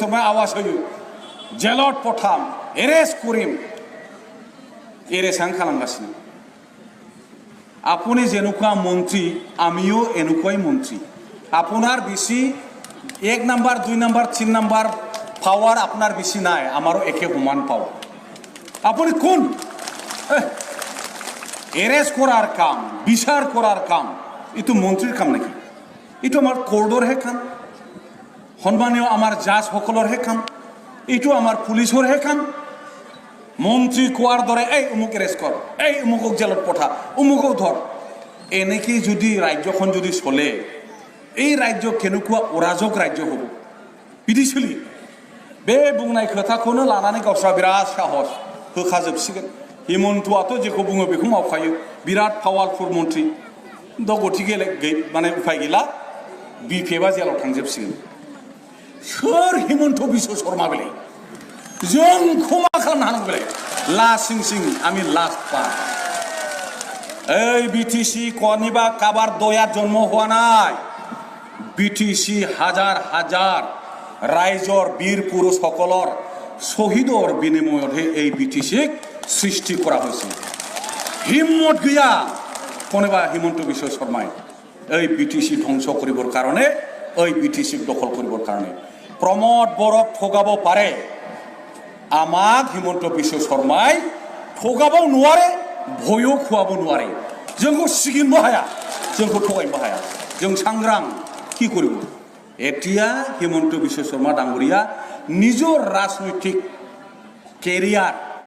শৰ্মায় আওয়াজ হইল জেলত পঠাম এৰেস্ট কৰিম এৰেস্ট খালামগাसिनो আপনি যেনেকুৱা মন্ত্ৰী আমিও এনেকুৱাই মন্ত্রী আপনার বেশি 1 নাম্বার 2 নাম্বার 3 নাম্বার পাওয়ার আপনার বেশি নাই আমারও একে সমান পাওয়ার আপনি কোন এরেস্ট করার কাম বিচার করার কাম এটো মন্ত্রীর কাম নাকি এটো আমার কোর্টর হে কাম সম্মানীয় আমার জাজ সকলের হে কাম এটো আমার পুলিশের হে কাম মন্ত্রী কোয়ার দরে এই অমুক এরেস্ট কর এই অমুকক জেলত পঠা অমুকক ধর এনেকি যদি রাজ্যখন যদি চলে এই রাজ্য কেনেকুৱা অরাজক রাজ্য হব বিধি চলি बे बुंनाय खोथाखौनो लानानै गावस्रा बिराद साहस होखाजोबसिगोन हिमन्तआथ' जेखौ बुङो बेखौ मावखायो बिराद पावारफुल मन्त्रि दा गतिके माने उफाय गैला बिपिएफआ जेलाव थांजोबसिगोन सोर हिमन्त बिश्व शर्मा बेलाय जोंखौ मा खालामनो हानांगौ बेलाय लासिं सिं आमी लास्ट पा এই বিটিসি কনিবা কাবার দয়া জন্ম হওয়া নাই বিটিসি হাজার হাজার রাইজর বীর পুরুষ সকলর শহীদর বিনিময়তহে এই বিটিসিক সৃষ্টি করা হয়েছে হিম্মত গিয়া কোনোবা হিমন্ত বিশ্ব শর্মায় এই বিটিসি ধ্বংস কৰিবৰ কাৰণে এই বিটিসিক দখল কৰিবৰ কাৰণে প্ৰমোদ বৰক ঠগাব পাৰে আমাক হিমন্ত বিশ্ব শৰ্মায় ঠগাব নোৱাৰে ভয়ও খুৱাব নোৱাৰে जोंखौ सिगिनबो हाया जोंखौ थगायनोबो हाया जों सांग्रां কি কৰিব এতিয়া হিমন্ত বিশ্ব শৰ্মা ডাঙৰীয়া নিজৰ ৰাজনৈতিক কেৰিয়াৰ